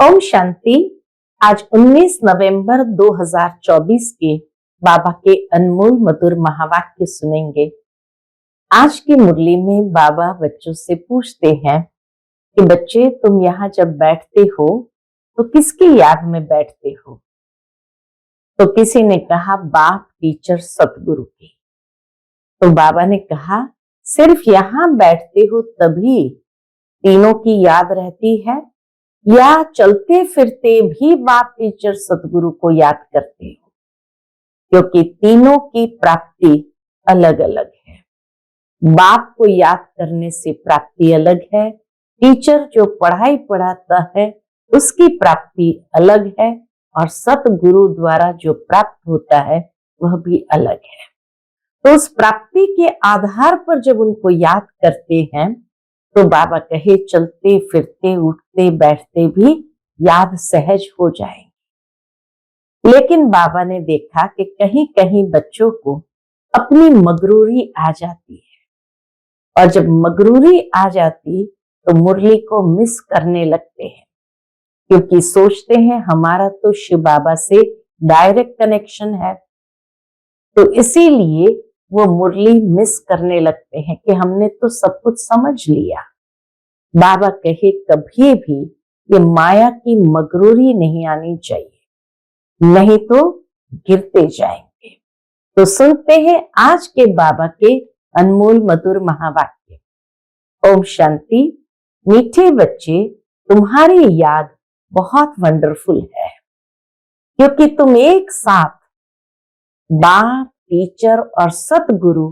ओम शांति। आज 19 नवंबर 2024 के बाबा के अनमोल मधुर महावाक्य सुनेंगे। आज की मुरली में बाबा बच्चों से पूछते हैं कि बच्चे, तुम यहाँ जब बैठते हो तो किसकी याद में बैठते हो? तो किसी ने कहा बाप, टीचर, सतगुरु की। तो बाबा ने कहा सिर्फ यहाँ बैठते हो तभी तीनों की याद रहती है, या चलते फिरते भी बाप, टीचर, सतगुरु को याद करते हो? क्योंकि तीनों की प्राप्ति अलग अलग है। बाप को याद करने से प्राप्ति अलग है, टीचर जो पढ़ाई पढ़ाता है उसकी प्राप्ति अलग है, और सतगुरु द्वारा जो प्राप्त होता है वह भी अलग है। तो उस प्राप्ति के आधार पर जब उनको याद करते हैं तो बाबा कहे चलते फिरते उठते बैठते भी याद सहज हो जाएंगे। लेकिन बाबा ने देखा कि कहीं कहीं बच्चों को अपनी मगरूरी आ जाती है, और जब मगरूरी आ जाती तो मुरली को मिस करने लगते हैं, क्योंकि सोचते हैं हमारा तो शिव बाबा से डायरेक्ट कनेक्शन है। तो इसीलिए वो मुरली मिस करने लगते हैं कि हमने तो सब कुछ समझ लिया। बाबा कहे कभी भी ये माया की मगरूरी नहीं आनी चाहिए, नहीं तो गिरते जाएंगे। तो सुनते हैं आज के बाबा के अनमोल मधुर महावाक्य। ओम शांति। मीठे बच्चे, तुम्हारी याद बहुत वंडरफुल है, क्योंकि तुम एक साथ बाप, टीचर और सतगुरु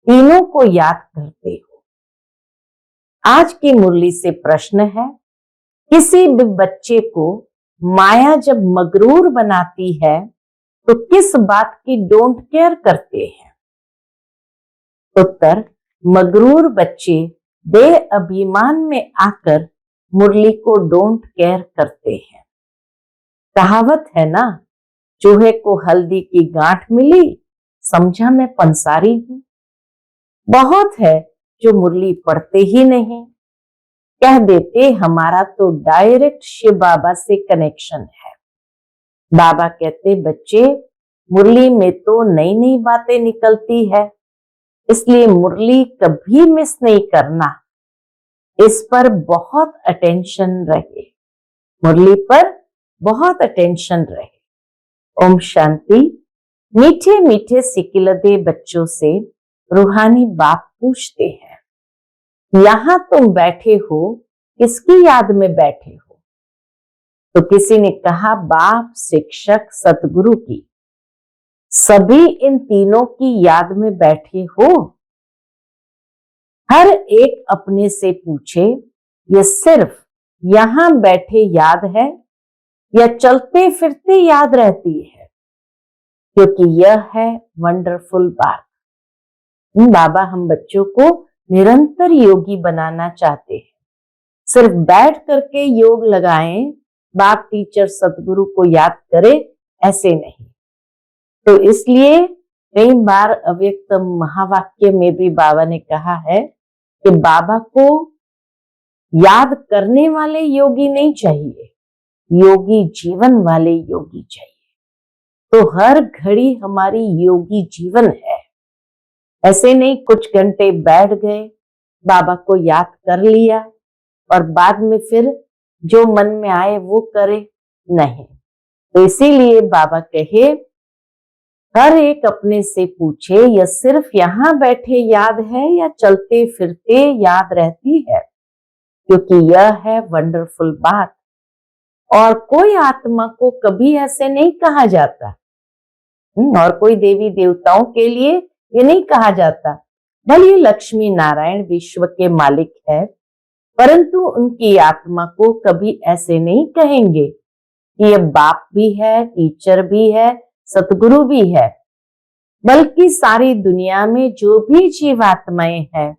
तीनों को याद करते हो। आज की मुरली से प्रश्न है, किसी भी बच्चे को माया जब मगरूर बनाती है तो किस बात की डोंट केयर करते हैं? उत्तर, मगरूर बच्चे देह अभिमान में आकर मुरली को डोंट केयर करते हैं। कहावत है ना, चूहे को हल्दी की गांठ मिली, समझा मैं पंसारी हूं। बहुत है जो मुरली पढ़ते ही नहीं, कह देते हमारा तो डायरेक्ट शिव बाबा से कनेक्शन है। बाबा कहते बच्चे, मुरली में तो नई नई बातें निकलती है, इसलिए मुरली कभी मिस नहीं करना। इस पर बहुत अटेंशन रहे, मुरली पर बहुत अटेंशन रहे। ओम शांति। मीठे मीठे सिकिलदे बच्चों से रूहानी बाप पूछते हैं, यहां तुम बैठे हो किसकी याद में बैठे हो? तो किसी ने कहा बाप, शिक्षक, सतगुरु की। सभी इन तीनों की याद में बैठे हो? हर एक अपने से पूछे, ये सिर्फ यहां बैठे याद है या चलते फिरते याद रहती है? क्योंकि यह है वंडरफुल बात। बाबा हम बच्चों को निरंतर योगी बनाना चाहते हैं। सिर्फ बैठ करके योग लगाएं, बाप, टीचर, सतगुरु को याद करें, ऐसे नहीं। तो इसलिए कई बार अव्यक्त महावाक्य में भी बाबा ने कहा है कि बाबा को याद करने वाले योगी नहीं चाहिए, योगी जीवन वाले योगी चाहिए। तो हर घड़ी हमारी योगी जीवन है। ऐसे नहीं कुछ घंटे बैठ गए, बाबा को याद कर लिया और बाद में फिर जो मन में आए वो करे, नहीं। तो इसीलिए बाबा कहे हर एक अपने से पूछे, यह सिर्फ यहां बैठे याद है या चलते फिरते याद रहती है? क्योंकि यह है वंडरफुल बात। और कोई आत्मा को कभी ऐसे नहीं कहा जाता, और कोई देवी देवताओं के लिए ये नहीं कहा जाता, भले लक्ष्मी नारायण विश्व के मालिक है, परंतु उनकी आत्मा को कभी ऐसे नहीं कहेंगे कि ये बाप भी है, टीचर भी है, सतगुरु भी है। बल्कि सारी दुनिया में जो भी जीवात्माएं हैं,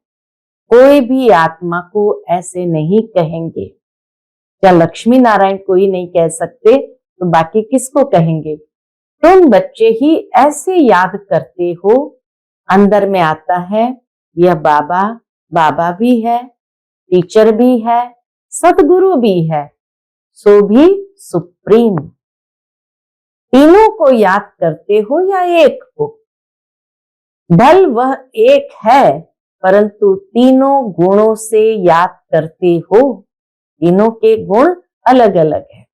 कोई भी आत्मा को ऐसे नहीं कहेंगे। क्या लक्ष्मी नारायण को ही नहीं कह सकते तो बाकी किसको कहेंगे? तुम बच्चे ही ऐसे याद करते हो, अंदर में आता है यह बाबा, बाबा भी है, टीचर भी है, सतगुरु भी है। सो भी सुप्रीम। तीनों को याद करते हो या एक को, भल वह एक है, परंतु तीनों गुणों से याद करते हो। तीनों के गुण अलग अलग है।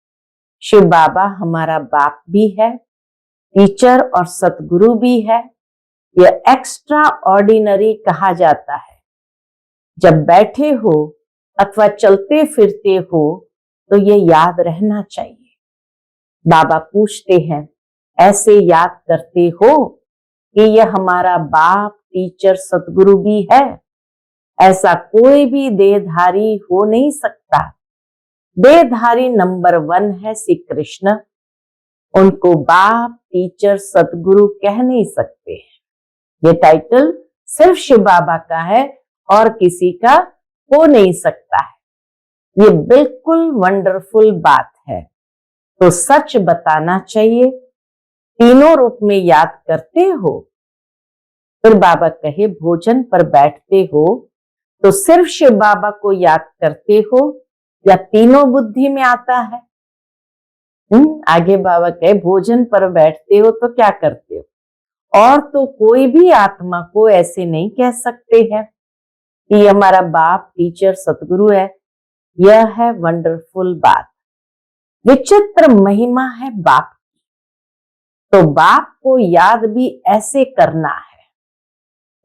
शिव बाबा हमारा बाप भी है, टीचर और सतगुरु भी है। यह एक्स्ट्रा ऑर्डिनरी कहा जाता है। जब बैठे हो अथवा चलते फिरते हो तो ये याद रहना चाहिए। बाबा पूछते हैं, ऐसे याद करते हो कि यह हमारा बाप, टीचर, सतगुरु भी है? ऐसा कोई भी देहधारी हो नहीं सकता। देहधारी नंबर 1 है श्री कृष्ण। उनको बाप, टीचर, सतगुरु कह नहीं सकते। ये टाइटल सिर्फ शिव बाबा का है और किसी का हो नहीं सकता है। ये बिल्कुल वंडरफुल बात है। तो सच बताना चाहिए। तीनों रूप में याद करते हो? फिर बाबा कहे, भोजन पर बैठते हो तो सिर्फ शिव बाबा को याद करते हो या तीनों बुद्धि में आता है? आगे बाबा कहे, भोजन पर बैठते हो तो क्या करते हो? और तो कोई भी आत्मा को ऐसे नहीं कह सकते हैं कि हमारा बाप, टीचर, सतगुरु है। यह है वंडरफुल बात। विचित्र महिमा है बाप की। तो बाप को याद भी ऐसे करना है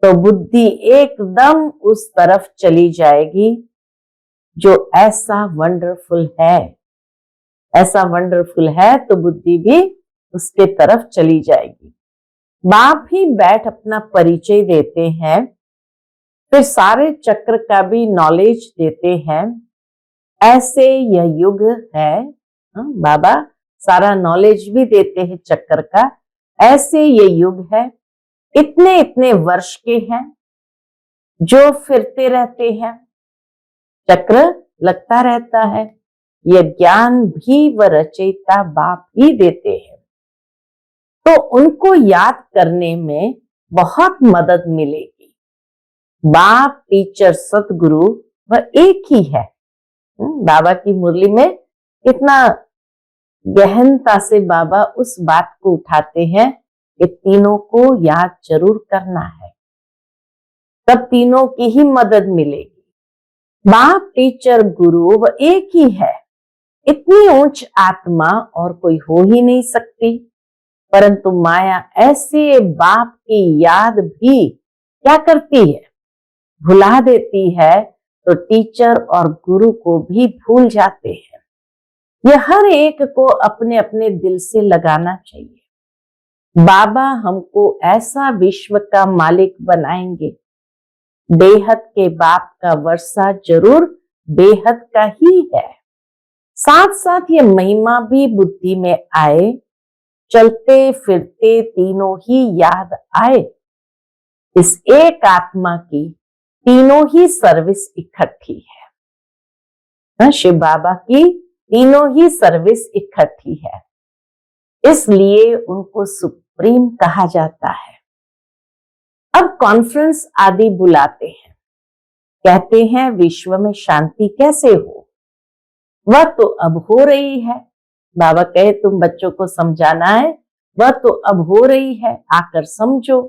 तो बुद्धि एकदम उस तरफ चली जाएगी जो ऐसा वंडरफुल है। ऐसा वंडरफुल है तो बुद्धि भी उसके तरफ चली जाएगी। बाप ही बैठ अपना परिचय देते हैं, फिर सारे चक्र का भी नॉलेज देते हैं। ऐसे यह युग है। बाबा सारा नॉलेज भी देते हैं चक्र का। ऐसे ये युग है, इतने इतने वर्ष के हैं जो फिरते रहते हैं, चक्र लगता रहता है। यह ज्ञान भी व रचयिता बाप ही देते हैं। तो उनको याद करने में बहुत मदद मिलेगी। बाप, टीचर, सतगुरु वह एक ही है। बाबा की मुरली में कितना गहनता से बाबा उस बात को उठाते हैं कि तीनों को याद जरूर करना है, तब तीनों की ही मदद मिलेगी। बाप, टीचर, गुरु वह एक ही है। इतनी ऊंच आत्मा और कोई हो ही नहीं सकती। परंतु माया ऐसे बाप की याद भी क्या करती है, भुला देती है। तो टीचर और गुरु को भी भूल जाते हैं। यह हर एक को अपने अपने दिल से लगाना चाहिए। बाबा हमको ऐसा विश्व का मालिक बनाएंगे। बेहद के बाप का वर्षा जरूर बेहद का ही है। साथ साथ ये महिमा भी बुद्धि में आए, चलते फिरते तीनों ही याद आए। इस एक आत्मा की तीनों ही सर्विस इकट्ठी है। शिव बाबा की तीनों ही सर्विस इकट्ठी है, इसलिए उनको सुप्रीम कहा जाता है। अब कॉन्फ्रेंस आदि बुलाते हैं, कहते हैं विश्व में शांति कैसे हो। वह तो अब हो रही है। बाबा कहे तुम बच्चों को समझाना है, वह तो अब हो रही है, आकर समझो।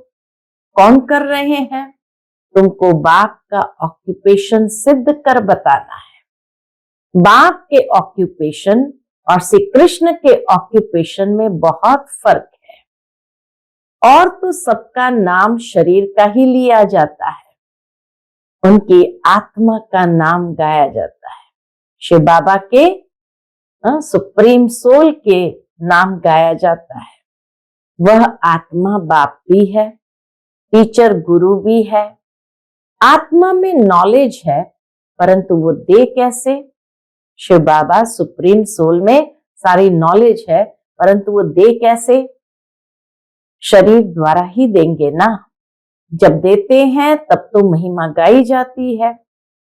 कौन कर रहे हैं? तुमको बाप का ऑक्यूपेशन सिद्ध कर बताना है। बाप के ऑक्यूपेशन और श्री कृष्ण के ऑक्यूपेशन में बहुत फर्क है। और तो सबका नाम शरीर का ही लिया जाता है, उनकी आत्मा का नाम गाया जाता है। शिव बाबा के सुप्रीम सोल के नाम गाया जाता है। वह आत्मा बाप भी है, टीचर गुरु भी है। आत्मा में नॉलेज है, परंतु वो दे कैसे? शिव बाबा सुप्रीम सोल में सारी नॉलेज है, परंतु वो दे कैसे? शरीर द्वारा ही देंगे ना। जब देते हैं तब तो महिमा गाई जाती है।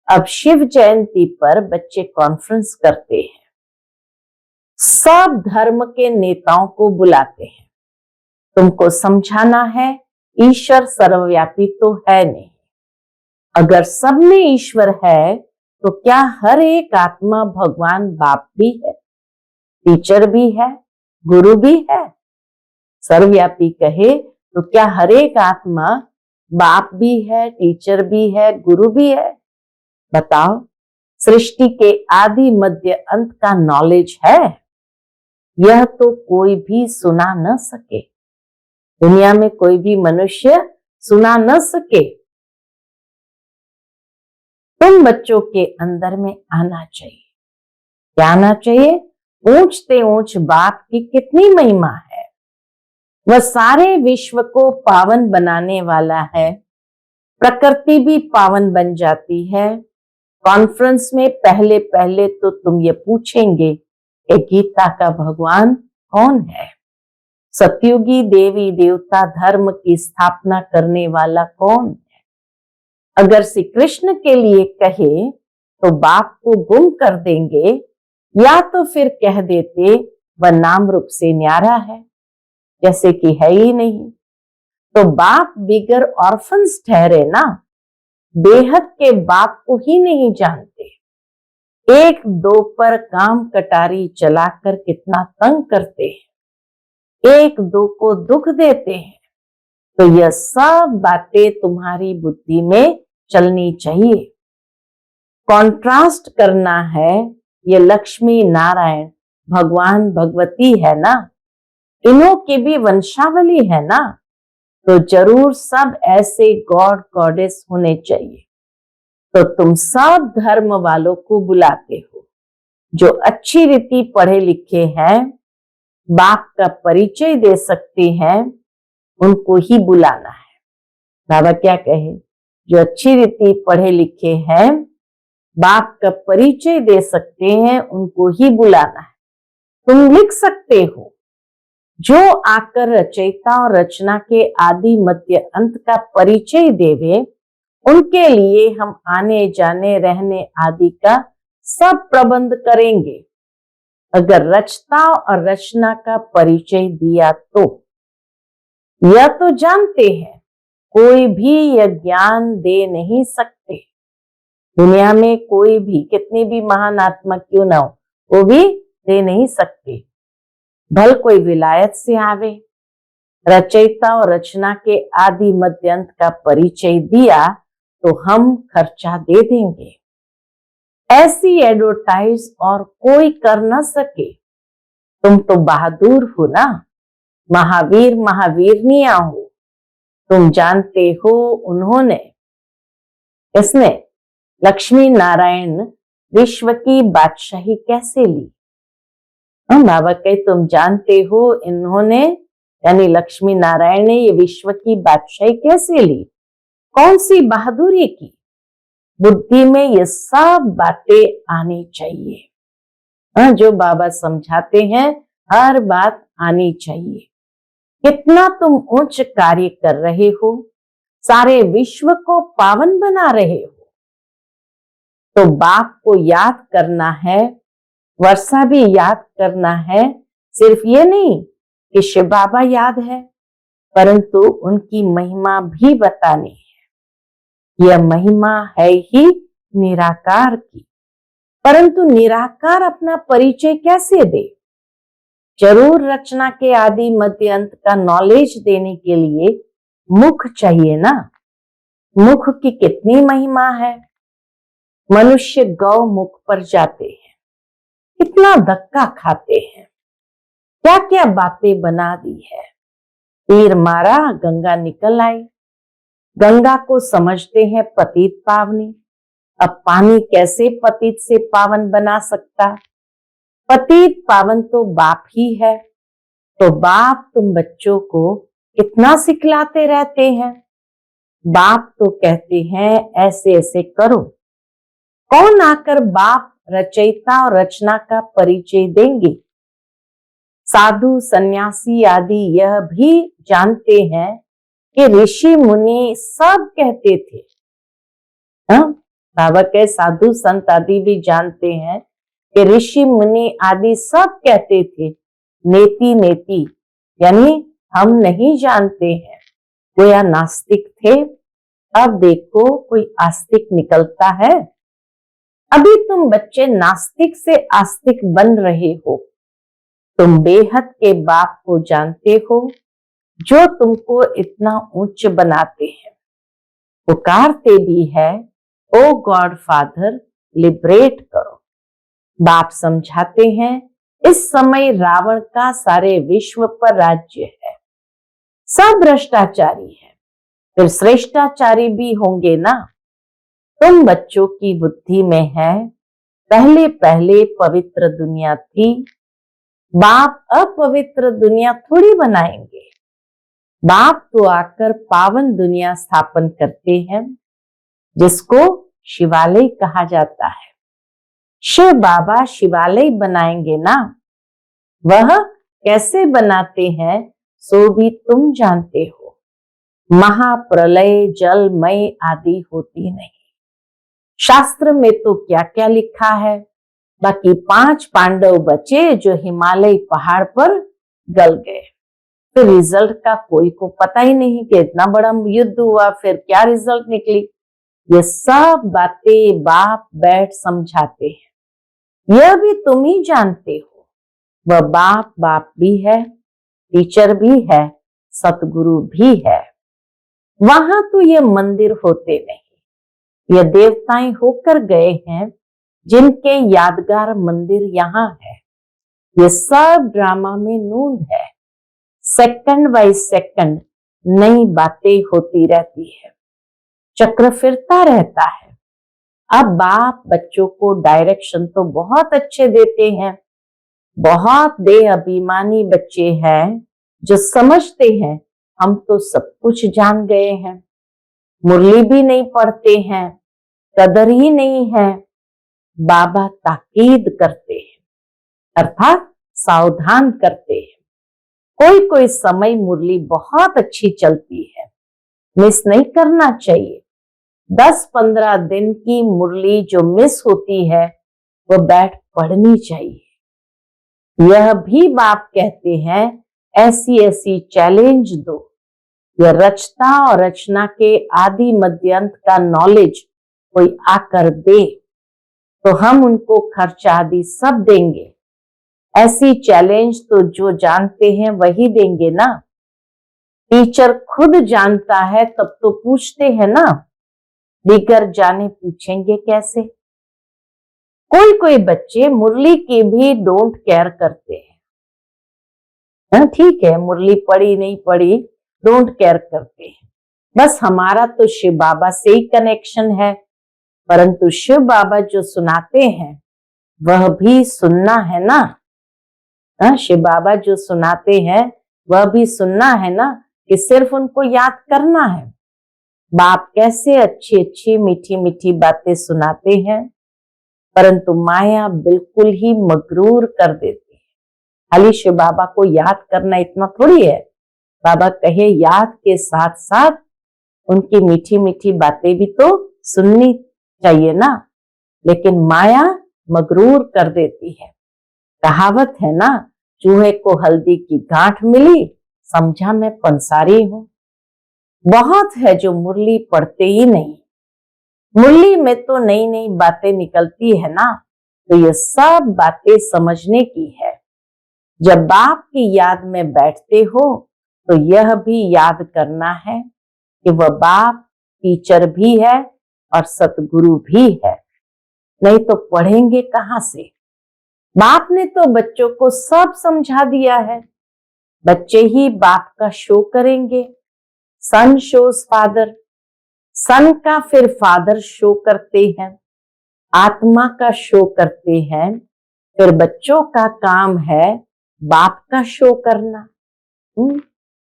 अब शिव जयंती पर बच्चे कॉन्फ्रेंस करते हैं, सब धर्म के नेताओं को बुलाते हैं। तुमको समझाना है ईश्वर सर्वव्यापी तो है नहीं। अगर सब में ईश्वर है तो क्या हर एक आत्मा भगवान बाप भी है? टीचर भी है, गुरु भी है। सर्वव्यापी कहे तो क्या हर एक आत्मा बाप भी है, टीचर भी है, गुरु भी है? बताओ, सृष्टि के आदि मध्य अंत का नॉलेज है? यह तो कोई भी सुना न सके, दुनिया में कोई भी मनुष्य सुना न सके। तुम बच्चों के अंदर में आना चाहिए। क्या आना चाहिए? ऊंचते ऊंच बाप की कितनी महिमा है। वह सारे विश्व को पावन बनाने वाला है। प्रकृति भी पावन बन जाती है। कॉन्फ्रेंस में पहले पहले तो तुम ये पूछेंगे कि गीता का भगवान कौन है? सतयुगी देवी देवता धर्म की स्थापना करने वाला कौन है? अगर श्री कृष्ण के लिए कहे तो बाप को गुम कर देंगे, या तो फिर कह देते वह नाम रूप से न्यारा है, जैसे कि है ही नहीं। तो बाप बिगर ऑर्फन्स ठहरे ना, बेहद के बाप को ही नहीं जानते। एक दो पर काम कटारी चलाकर कितना तंग करते हैं, एक दो को दुख देते हैं। तो यह सब बातें तुम्हारी बुद्धि में चलनी चाहिए। कॉन्ट्रास्ट करना है। ये लक्ष्मी नारायण भगवान भगवती है ना, इन्हों की भी वंशावली है ना, तो जरूर सब ऐसे गॉड गॉडेस होने चाहिए। तो तुम सब धर्म वालों को बुलाते हो, जो अच्छी रीति पढ़े लिखे हैं, बाप का परिचय दे सकते हैं, उनको ही बुलाना है। बाबा क्या कहे? जो अच्छी रीति पढ़े लिखे हैं, बाप का परिचय दे सकते हैं, उनको ही बुलाना है। तुम लिख सकते हो, जो आकर रचयिता और रचना के आदि मध्य अंत का परिचय देवे, उनके लिए हम आने जाने रहने आदि का सब प्रबंध करेंगे। अगर रचता और रचना का परिचय दिया तो यह तो जानते हैं कोई भी यह ज्ञान दे नहीं सकते। दुनिया में कोई भी, कितनी भी महान आत्मा क्यों ना हो, वो भी दे नहीं सकते। भल कोई विलायत से आवे, रचयिता और रचना के आदि मध्यंत का परिचय दिया तो हम खर्चा दे देंगे। ऐसी एडवर्टाइज और कोई कर न सके। तुम तो बहादुर हो ना, महावीर महावीरनिया हो। तुम जानते हो उन्होंने, इसने लक्ष्मी नारायण विश्व की बादशाही कैसे ली। हम बाबा कहे तुम जानते हो इन्होंने, यानी लक्ष्मी नारायण ने ये विश्व की बादशाही कैसे ली, कौन सी बहादुरी की। बुद्धि में ये सब बातें आनी चाहिए। जो बाबा समझाते हैं हर बात आनी चाहिए। कितना तुम उच्च कार्य कर रहे हो, सारे विश्व को पावन बना रहे हो। तो बाप को याद करना है, वर्षा भी याद करना है। सिर्फ ये नहीं कि शिव बाबा याद है, परंतु उनकी महिमा भी बतानी है। यह महिमा है ही निराकार की, परंतु निराकार अपना परिचय कैसे दे? जरूर रचना के आदि मध्य अंत का नॉलेज देने के लिए मुख चाहिए ना। मुख की कितनी महिमा है। मनुष्य गौ मुख पर जाते हैं, कितना धक्का खाते हैं, क्या क्या बातें बना दी है। तीर मारा, गंगा निकल आई। गंगा को समझते हैं पतित पावनी। अब पानी कैसे पतित से पावन बना सकता? पतित पावन तो बाप ही है। तो बाप तुम बच्चों को कितना सिखलाते रहते हैं। बाप तो कहते हैं ऐसे ऐसे करो। कौन आकर बाप रचयिता और रचना का परिचय देंगे? साधु सन्यासी आदि यह भी जानते हैं कि ऋषि मुनि सब कहते थे। बाबा के साधु संत आदि भी जानते हैं कि ऋषि मुनि आदि सब कहते थे नेति नेति, यानी हम नहीं जानते हैं। वो या नास्तिक थे। अब देखो कोई आस्तिक निकलता है। अभी तुम बच्चे नास्तिक से आस्तिक बन रहे हो। तुम बेहद के बाप को जानते हो जो तुमको इतना उच्च बनाते हैं। पुकारते भी है, ओ गॉड फादर लिबरेट करो। बाप समझाते हैं, इस समय रावण का सारे विश्व पर राज्य है, सब भ्रष्टाचारी है, फिर श्रेष्ठाचारी भी होंगे ना। तुम बच्चों की बुद्धि में है, पहले पहले पवित्र दुनिया थी, बाप अपवित्र दुनिया थोड़ी बनाएंगे। बाप तो आकर पावन दुनिया स्थापन करते हैं, जिसको शिवालय कहा जाता है। शिव बाबा शिवालय बनाएंगे ना, वह कैसे बनाते हैं सो भी तुम जानते हो। महाप्रलय जलमय आदि होती नहीं। शास्त्र में तो क्या क्या लिखा है, बाकी 5 पांडव बचे जो हिमालय पहाड़ पर गल गए। फिर रिजल्ट का कोई को पता ही नहीं कि इतना बड़ा युद्ध हुआ, फिर क्या रिजल्ट निकली। ये सब बातें बाप बैठ समझाते हैं। यह भी तुम ही जानते हो, वह बाप बाप भी है, टीचर भी है, सतगुरु भी है। वहां तो ये मंदिर होते नहीं, ये देवताएं होकर गए हैं, जिनके यादगार मंदिर यहाँ है। ये सब ड्रामा में नूंद है, सेकंड बाय सेकंड नई बातें होती रहती है, चक्र फिरता रहता है। अब बाप बच्चों को डायरेक्शन तो बहुत अच्छे देते हैं। बहुत अभिमानी बच्चे हैं जो समझते हैं हम तो सब कुछ जान गए हैं, मुरली भी नहीं पढ़ते हैं, कदर ही नहीं है। बाबा ताकीद करते हैं, अर्थात सावधान करते हैं। कोई कोई समय मुरली बहुत अच्छी चलती है, मिस नहीं करना चाहिए। 10-15 दिन की मुरली जो मिस होती है वो बैठ पढ़नी चाहिए। यह भी बाप कहते हैं, ऐसी ऐसी चैलेंज दो, यह रचता और रचना के आदि मध्य अंत का नॉलेज कोई आकर दे तो हम उनको खर्च आदि सब देंगे। ऐसी चैलेंज तो जो जानते हैं वही देंगे ना। टीचर खुद जानता है तब तो पूछते हैं ना, बिगर जाने पूछेंगे कैसे। कोई कोई बच्चे मुरली की भी डोंट केयर करते हैं। ठीक है, मुरली पढ़ी नहीं पढ़ी डोंट केयर करते हैं, बस हमारा तो शिव बाबा से ही कनेक्शन है। परंतु शिव बाबा जो सुनाते हैं वह भी सुनना है ना। शिव बाबा जो सुनाते हैं वह भी सुनना है ना, कि सिर्फ उनको याद करना है। बाप कैसे अच्छी अच्छी मीठी मीठी बातें सुनाते हैं, परंतु माया बिल्कुल ही मगरूर कर देती है। खाली शिव बाबा को याद करना इतना थोड़ी है। बाबा कहे याद के साथ साथ उनकी मीठी मीठी बातें भी तो सुननी चाहिए ना, लेकिन माया मगरूर कर देती है। कहावत है ना, चूहे को हल्दी की गांठ मिली, समझा मैं पंसारी हूं। बहुत है जो मुरली पढ़ते ही नहीं। मुरली में तो नई नई बातें निकलती है ना, तो ये सब बातें समझने की है। जब बाप की याद में बैठते हो तो यह भी याद करना है कि वह बाप टीचर भी है और सतगुरु भी है, नहीं तो पढ़ेंगे कहां से। बाप ने तो बच्चों को सब समझा दिया है, बच्चे ही बाप का शो करेंगे। सन शोज फादर, सन का फिर फादर शो करते हैं, आत्मा का शो करते हैं, फिर बच्चों का काम है बाप का शो करना।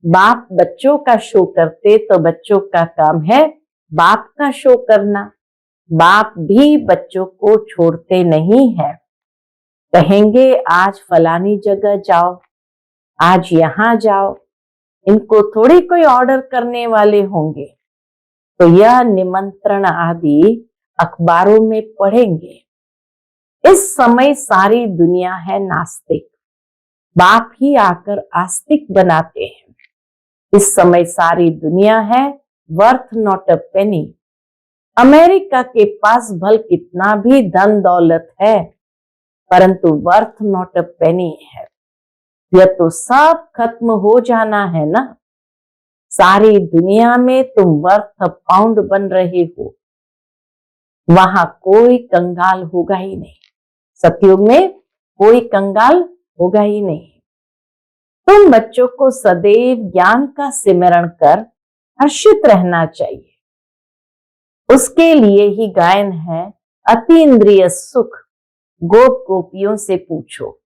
बाप बच्चों का शो करते तो बच्चों का काम है बाप का शो करना। बाप भी बच्चों को छोड़ते नहीं है। कहेंगे आज फलानी जगह जाओ, आज यहां जाओ, इनको थोड़ी कोई ऑर्डर करने वाले होंगे, तो यह निमंत्रण आदि अखबारों में पढ़ेंगे। इस समय सारी दुनिया है नास्तिक, बाप ही आकर आस्तिक बनाते हैं। इस समय सारी दुनिया है worth not a Penney. America के पास भल कितना भी धन दौलत है, परंतु वर्थ नॉट अ पेनी है। यह तो सब खत्म हो जाना है ना। सारी दुनिया में तुम वर्थ पाउंड बन रहे हो, वहां कोई कंगाल होगा ही नहीं। सतयुग में कोई कंगाल होगा ही नहीं। तुम बच्चों को सदैव ज्ञान का सिमरण कर हर्षित रहना चाहिए। उसके लिए ही गायन है, अति इंद्रिय सुख गोप गोपियों से पूछो।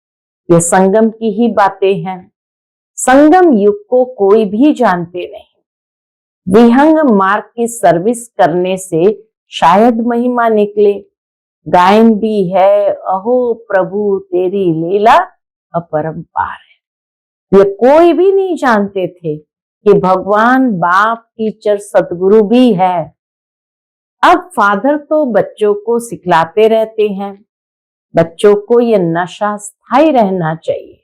ये संगम की ही बातें हैं। संगम युग को कोई भी जानते नहीं। विहंग मार्ग की सर्विस करने से शायद महिमा निकले। गायन भी है, अहो प्रभु तेरी लीला अपरंपार है। ये कोई भी नहीं जानते थे कि भगवान बाप, टीचर, सतगुरु भी है। अब फादर तो बच्चों को सिखलाते रहते हैं। बच्चों को ये नशा स्थायी रहना चाहिए,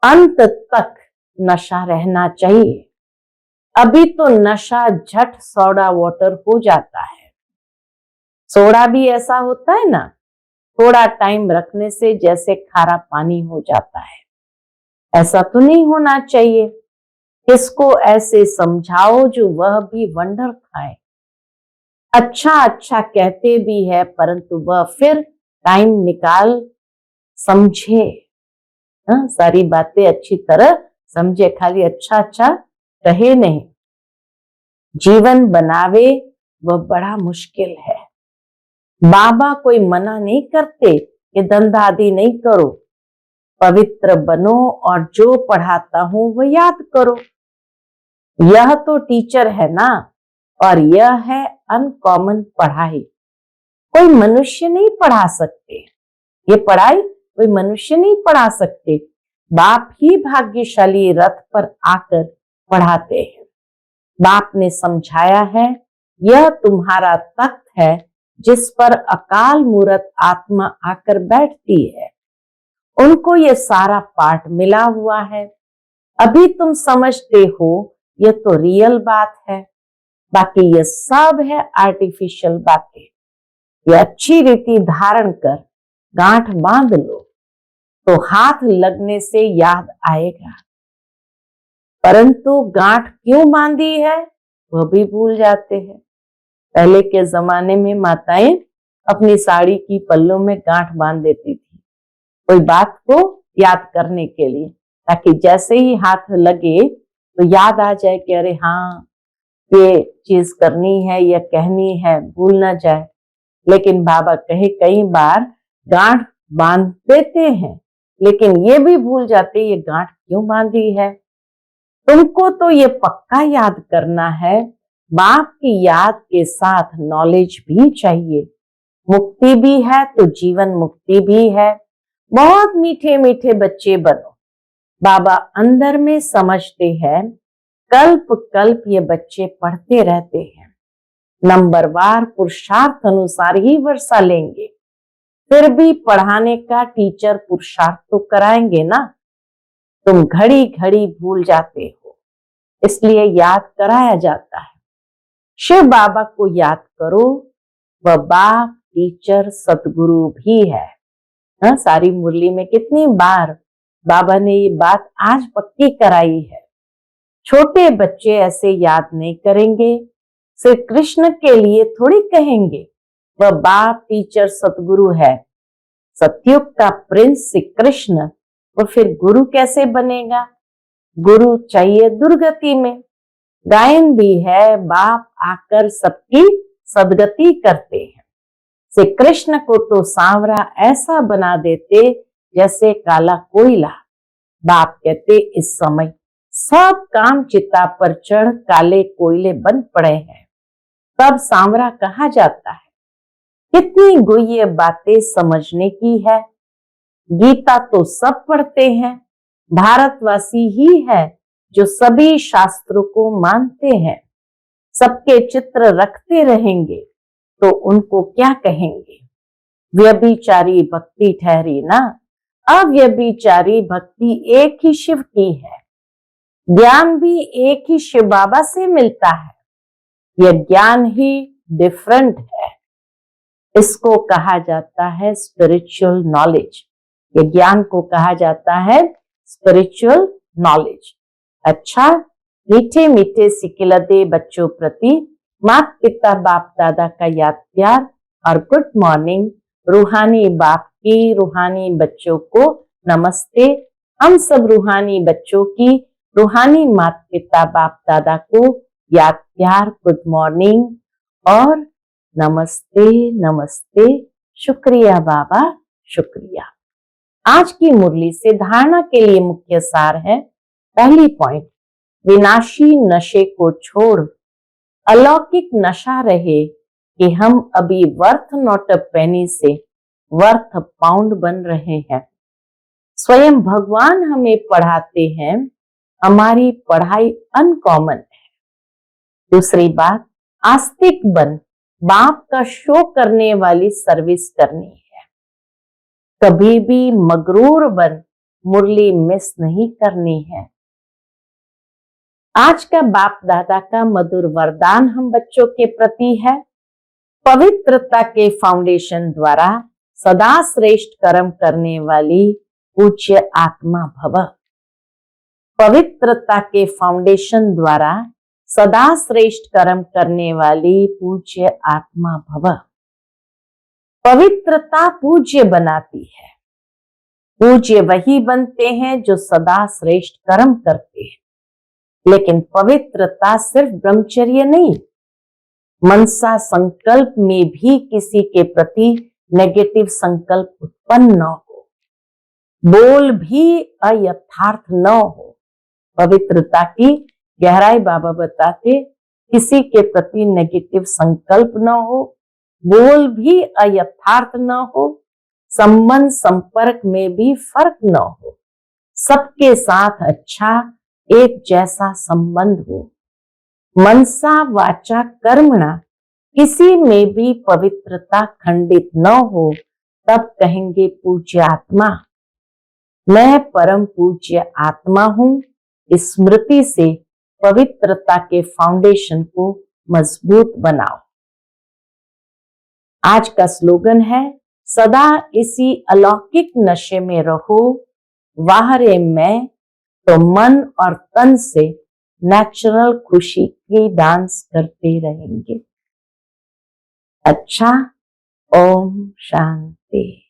अंत तक नशा रहना चाहिए। अभी तो नशा झट सोडा वाटर हो जाता है। सोडा भी ऐसा होता है ना, थोड़ा टाइम रखने से जैसे खारा पानी हो जाता है। ऐसा तो नहीं होना चाहिए। किसको ऐसे समझाओ जो वह भी वंडर खाए। अच्छा अच्छा कहते भी है, परंतु वह फिर टाइम निकाल समझे। सारी बातें अच्छी तरह समझे, खाली अच्छा अच्छा कहे नहीं। जीवन बनावे वह बड़ा मुश्किल है। बाबा कोई मना नहीं करते कि धंधा आदि नहीं करो, पवित्र बनो और जो पढ़ाता हूं वह याद करो। यह तो टीचर है ना, और यह है अनकॉमन पढ़ाई। कोई मनुष्य नहीं पढ़ा सकते। ये पढ़ाई कोई मनुष्य नहीं पढ़ा सकते। बाप ही भाग्यशाली रथ पर आकर पढ़ाते हैं। बाप ने समझाया है, यह तुम्हारा तख्त है जिस पर अकाल मूरत आत्मा आकर बैठती है। उनको ये सारा पाठ मिला हुआ है। अभी तुम समझते हो ये तो रियल बात है, बाकी ये सब है आर्टिफिशियल बातें। ये अच्छी रीति धारण कर गांठ बांध लो तो हाथ लगने से याद आएगा। परंतु गांठ क्यों बांधी है वह भी भूल जाते हैं। पहले के जमाने में माताएं अपनी साड़ी की पल्लों में गांठ बांध देती थी, कोई बात को याद करने के लिए, ताकि जैसे ही हाथ लगे तो याद आ जाए कि अरे हाँ ये चीज करनी है या कहनी है, भूल ना जाए। लेकिन बाबा कहे कई बार गांठ बांध देते हैं, लेकिन ये भी भूल जाते ये गांठ क्यों बांधी है। तुमको तो ये पक्का याद करना है, बाप की याद के साथ नॉलेज भी चाहिए। मुक्ति भी है तो जीवन मुक्ति भी है। बहुत मीठे मीठे बच्चे बनो। बाबा अंदर में समझते हैं, कल्प कल्प ये बच्चे पढ़ते रहते हैं। नंबरवार पुरुषार्थ अनुसार ही वर्षा लेंगे, फिर भी पढ़ाने का टीचर पुरुषार्थ तो कराएंगे ना। तुम घड़ी घड़ी भूल जाते हो, इसलिए याद कराया जाता है। शिव बाबा को याद करो, वह बाप, टीचर, सतगुरु भी है। सारी मुरली में कितनी बार बाबा ने ये बात आज पक्की कराई है। छोटे बच्चे ऐसे याद नहीं करेंगे, सिर्फ कृष्ण के लिए थोड़ी कहेंगे वह बाप, टीचर, सतगुरु है। सतयुग का प्रिंस श्री कृष्ण, वो फिर गुरु कैसे बनेगा। गुरु चाहिए दुर्गति में। गायन भी है, बाप आकर सबकी सदगति करते हैं। श्री कृष्ण को तो सांवरा ऐसा बना देते जैसे काला कोयला। बाप कहते इस समय सब काम चिता पर चढ़ काले कोयले बन पड़े हैं, तब सांवरा कहा जाता है। कितनी गुह्य बातें समझने की है। गीता तो सब पढ़ते हैं, भारतवासी ही है जो सभी शास्त्रों को मानते हैं। सबके चित्र रखते रहेंगे तो उनको क्या कहेंगे। व्यभिचारी भक्ति ठहरी ना, अव्यभिचारी भक्ति एक ही शिव की है। ज्ञान भी एक ही शिव बाबा से मिलता है, यह ज्ञान ही डिफरेंट है। इसको कहा जाता है स्पिरिचुअल नॉलेज। ये ज्ञान को कहा जाता है स्पिरिचुअल नॉलेज। अच्छा, मीठे मीठे सिकिलते बच्चों प्रति माता पिता बाप दादा का याद प्यार और गुड मॉर्निंग। रूहानी बाप की रूहानी बच्चों को नमस्ते। हम सब रूहानी बच्चों की रूहानी माता पिता बाप दादा को याद प्यार, गुड मॉर्निंग और नमस्ते नमस्ते। शुक्रिया बाबा, शुक्रिया। आज की मुरली से धारणा के लिए मुख्य सार है। पहली पॉइंट, विनाशी नशे को छोड़। अलौकिक नशा रहे कि हम अभी वर्थ नॉट अ पेनी से वर्थ अ पाउंड बन रहे हैं। स्वयं भगवान हमें पढ़ाते हैं, हमारी पढ़ाई अनकॉमन है। दूसरी बात, आस्तिक बन, बाप का शो करने वाली सर्विस करनी है। कभी भी मगरूर बन, मुरली मिस नहीं करनी है। आज का बाप दादा का मधुर वरदान हम बच्चों के प्रति है। पवित्रता के फाउंडेशन द्वारा सदा श्रेष्ठ कर्म करने वाली पूज्य आत्मा भव। पवित्रता के फाउंडेशन द्वारा सदा श्रेष्ठ कर्म करने वाली पूज्य आत्मा भव। पवित्रता पूज्य बनाती है। पूज्य वही बनते हैं जो सदा श्रेष्ठ कर्म करते हैं। लेकिन पवित्रता सिर्फ ब्रह्मचर्य नहीं, मनसा संकल्प में भी किसी के प्रति नेगेटिव संकल्प उत्पन्न न हो, बोल भी अयथार्थ न हो। पवित्रता की गहराई बाबा बताते, किसी के प्रति नेगेटिव संकल्प न हो, बोल भी अयथार्थ न हो, संबंध संपर्क में भी फर्क न हो, सबके साथ अच्छा एक जैसा संबंध हो। मनसा वाचा कर्मणा, किसी में भी पवित्रता खंडित न हो, तब कहेंगे पूज्य आत्मा। मैं परम पूज्य आत्मा हूं। इस स्मृति से पवित्रता के फाउंडेशन को मजबूत बनाओ। आज का स्लोगन है, सदा इसी अलौकिक नशे में रहो। वाहरे मैं तो मन और तन से नेचुरल खुशी की डांस करते रहेंगे। अच्छा, ओम शांति।